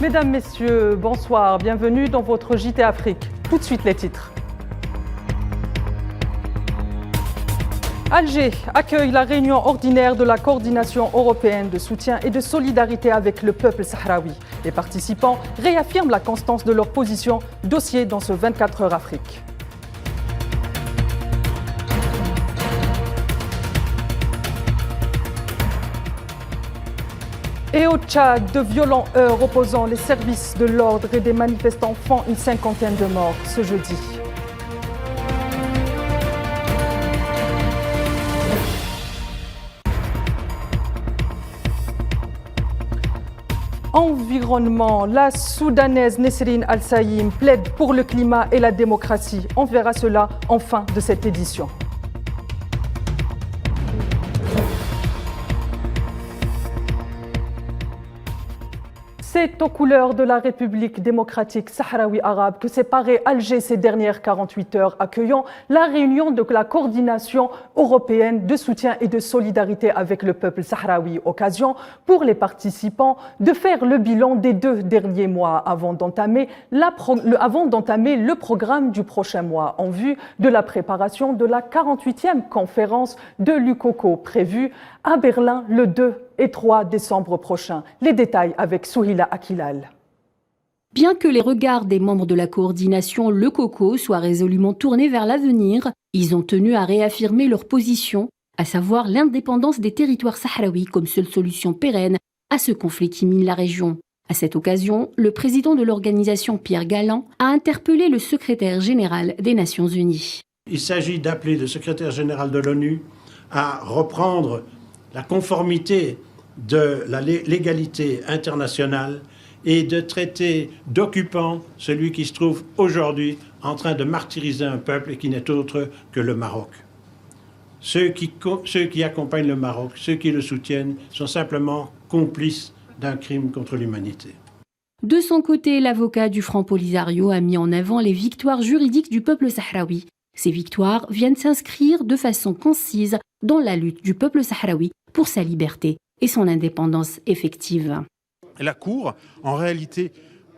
Mesdames, Messieurs, bonsoir, bienvenue dans votre JT Afrique. Tout de suite les titres. Alger accueille la réunion ordinaire de la coordination européenne de soutien et de solidarité avec le peuple sahraoui. Les participants réaffirment la constance de leur position, dossier dans ce 24 heures Afrique. Et au Tchad, de violents heurts opposant les services de l'ordre et des manifestants font une cinquantaine de morts ce jeudi. Environnement, la Soudanaise Nesrine Al-Saïm plaide pour le climat et la démocratie. On verra cela en fin de cette édition. C'est aux couleurs de la République démocratique sahraoui arabe que s'est paré Alger ces dernières 48 heures, accueillant la réunion de la coordination européenne de soutien et de solidarité avec le peuple sahraoui. Occasion pour les participants de faire le bilan des 2 derniers mois avant d'entamer le programme du prochain mois en vue de la préparation de la 48e conférence de l'UCOCO prévue à Berlin le 2 et 3 décembre prochain. Les détails avec Souhila Akilal. Bien que les regards des membres de la coordination Le Coco soient résolument tournés vers l'avenir, ils ont tenu à réaffirmer leur position, à savoir l'indépendance des territoires sahraouis comme seule solution pérenne à ce conflit qui mine la région. À cette occasion, le président de l'organisation, Pierre Galland, a interpellé le secrétaire général des Nations Unies. Il s'agit d'appeler le secrétaire général de l'ONU à reprendre la conformité de la légalité internationale et de traiter d'occupant celui qui se trouve aujourd'hui en train de martyriser un peuple qui n'est autre que le Maroc. Ceux qui accompagnent le Maroc, ceux qui le soutiennent, sont simplement complices d'un crime contre l'humanité. De son côté, l'avocat du Front Polisario a mis en avant les victoires juridiques du peuple sahraoui. Ces victoires viennent s'inscrire de façon concise dans la lutte du peuple sahraoui pour sa liberté et son indépendance effective. La Cour, en réalité,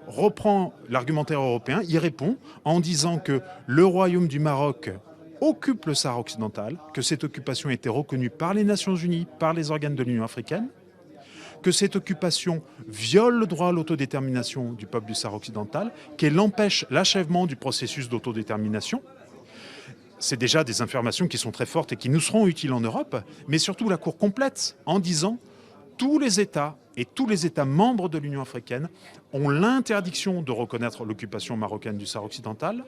reprend l'argumentaire européen, y répond en disant que le Royaume du Maroc occupe le Sahara occidental, que cette occupation a été reconnue par les Nations Unies, par les organes de l'Union africaine, que cette occupation viole le droit à l'autodétermination du peuple du Sahara occidental, qu'elle empêche l'achèvement du processus d'autodétermination. C'est déjà des informations qui sont très fortes et qui nous seront utiles en Europe, mais surtout la Cour complète en disant tous les États et tous les États membres de l'Union africaine ont l'interdiction de reconnaître l'occupation marocaine du Sahara occidental.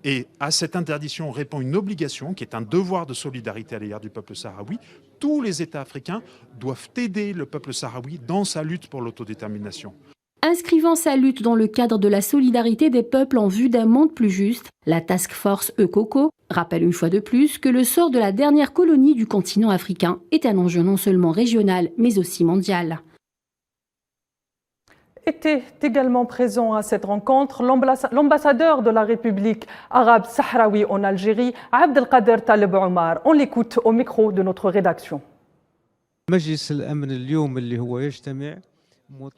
Et à cette interdiction répond une obligation qui est un devoir de solidarité à l'égard du peuple sahraoui. Tous les États africains doivent aider le peuple sahraoui dans sa lutte pour l'autodétermination. Inscrivant sa lutte dans le cadre de la solidarité des peuples en vue d'un monde plus juste, la Task Force ECOCO rappelle une fois de plus que le sort de la dernière colonie du continent africain est un enjeu non seulement régional mais aussi mondial. Était également présent à cette rencontre l'ambassadeur de la République arabe sahraoui en Algérie, Abdelkader Taleb Omar. On l'écoute au micro de notre rédaction.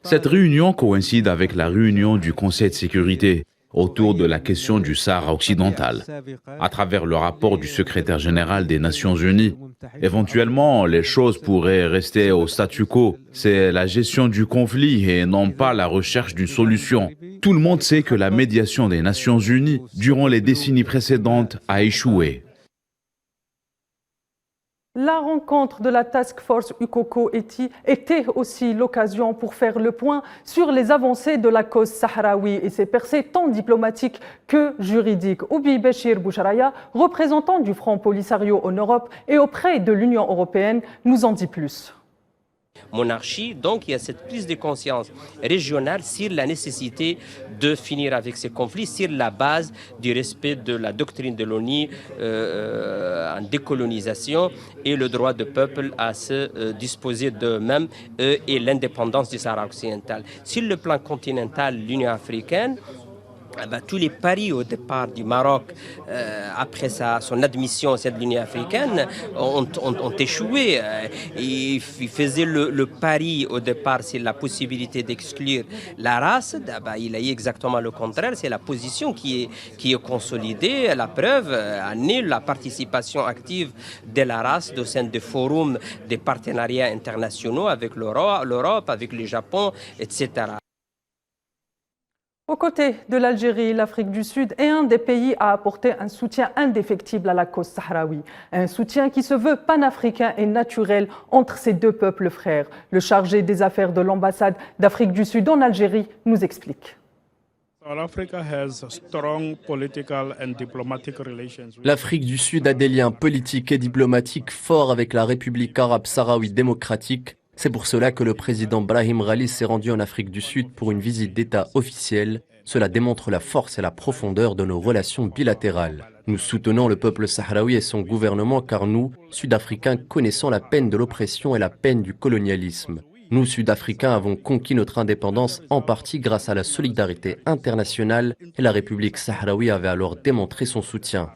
Cette réunion coïncide avec la réunion du Conseil de sécurité autour de la question du Sahara occidental, à travers le rapport du secrétaire général des Nations Unies. Éventuellement, les choses pourraient rester au statu quo. C'est la gestion du conflit et non pas la recherche d'une solution. Tout le monde sait que la médiation des Nations Unies durant les décennies précédentes a échoué. La rencontre de la Task Force UCOCO était aussi l'occasion pour faire le point sur les avancées de la cause sahraoui et ses percées tant diplomatiques que juridiques. Oubi Béchir Boucharaya, représentant du Front Polisario en Europe et auprès de l'Union européenne, nous en dit plus. Monarchie, donc il y a cette prise de conscience régionale sur la nécessité de finir avec ces conflits sur la base du respect de la doctrine de l'ONU en décolonisation et le droit du peuple à se disposer d'eux-mêmes et l'indépendance du Sahara occidental. Sur le plan continental, l'Union africaine tous les paris au départ du Maroc, après son admission au sein de l'Union africaine, ont échoué. Il faisait le pari au départ, c'est la possibilité d'exclure la race. Il a eu exactement le contraire, c'est la position qui est consolidée. La preuve en est la participation active de la race au sein des forums des partenariats internationaux avec l'Europe, avec le Japon, etc. Aux côtés de l'Algérie, l'Afrique du Sud est un des pays à apporter un soutien indéfectible à la cause sahraoui. Un soutien qui se veut panafricain et naturel entre ces deux peuples frères. Le chargé des affaires de l'ambassade d'Afrique du Sud en Algérie nous explique. L'Afrique du Sud a des liens politiques et diplomatiques forts avec la République arabe sahraoui démocratique. C'est pour cela que le président Brahim Ghali s'est rendu en Afrique du Sud pour une visite d'État officielle. Cela démontre la force et la profondeur de nos relations bilatérales. Nous soutenons le peuple sahraoui et son gouvernement car nous, Sud-Africains, connaissons la peine de l'oppression et la peine du colonialisme. Nous, Sud-Africains, avons conquis notre indépendance en partie grâce à la solidarité internationale et la République sahraoui avait alors démontré son soutien.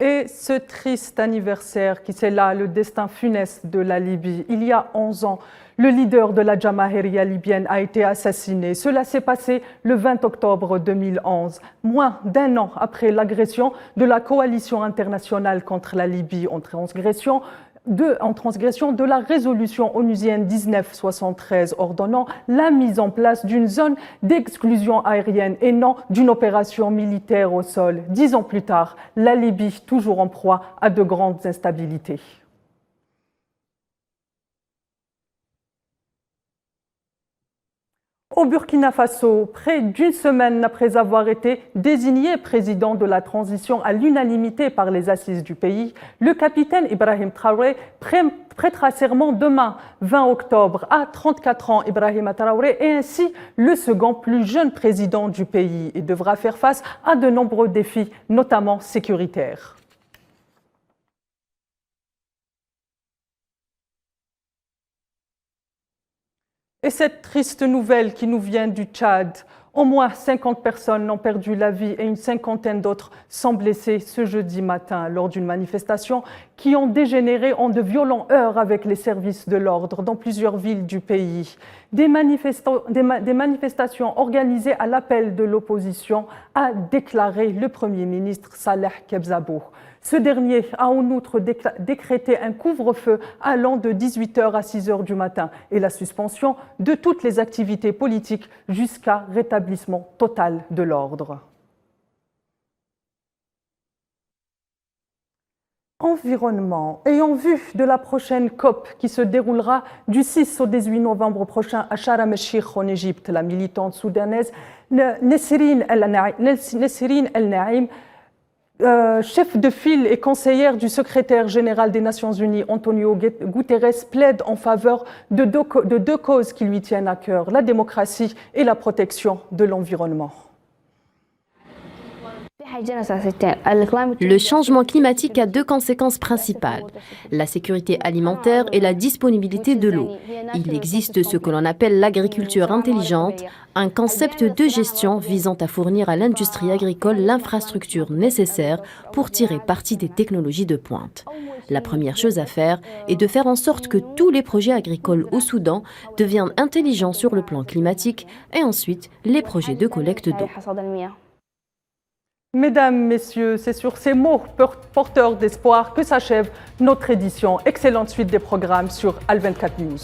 Et ce triste anniversaire qui scella le destin funeste de la Libye. Il y a 11 ans, le leader de la Jamahiria libyenne a été assassiné. Cela s'est passé le 20 octobre 2011, moins d'un an après l'agression de la coalition internationale contre la Libye en transgression de la résolution onusienne 1973 ordonnant la mise en place d'une zone d'exclusion aérienne et non d'une opération militaire au sol. 10 ans plus tard, la Libye toujours en proie à de grandes instabilités. Au Burkina Faso, près d'une semaine après avoir été désigné président de la transition à l'unanimité par les assises du pays, le capitaine Ibrahim Traoré prêtera serment demain, 20 octobre, à 34 ans. Ibrahim Traoré est ainsi le second plus jeune président du pays et devra faire face à de nombreux défis, notamment sécuritaires. Et cette triste nouvelle qui nous vient du Tchad, au moins 50 personnes ont perdu la vie et une cinquantaine d'autres sont blessées ce jeudi matin lors d'une manifestation qui ont dégénéré en de violents heurts avec les services de l'ordre dans plusieurs villes du pays. Des manifestations organisées à l'appel de l'opposition, a déclaré le Premier ministre Saleh Kebzabo. Ce dernier a en outre décrété un couvre-feu allant de 18h à 6h du matin et la suspension de toutes les activités politiques jusqu'à rétablissement total de l'ordre. Environnement. Et en vue de la prochaine COP qui se déroulera du 6 au 18 novembre prochain à Sharm el-Sheikh en Égypte, la militante soudanaise Nesrine El-Naïm, chef de file et conseillère du secrétaire général des Nations Unies, Antonio Guterres, plaide en faveur de deux causes qui lui tiennent à cœur, la démocratie et la protection de l'environnement. Le changement climatique a deux conséquences principales, la sécurité alimentaire et la disponibilité de l'eau. Il existe ce que l'on appelle l'agriculture intelligente, un concept de gestion visant à fournir à l'industrie agricole l'infrastructure nécessaire pour tirer parti des technologies de pointe. La première chose à faire est de faire en sorte que tous les projets agricoles au Soudan deviennent intelligents sur le plan climatique et ensuite les projets de collecte d'eau. Mesdames, Messieurs, c'est sur ces mots porteurs d'espoir que s'achève notre édition. Excellente suite des programmes sur Al24 News.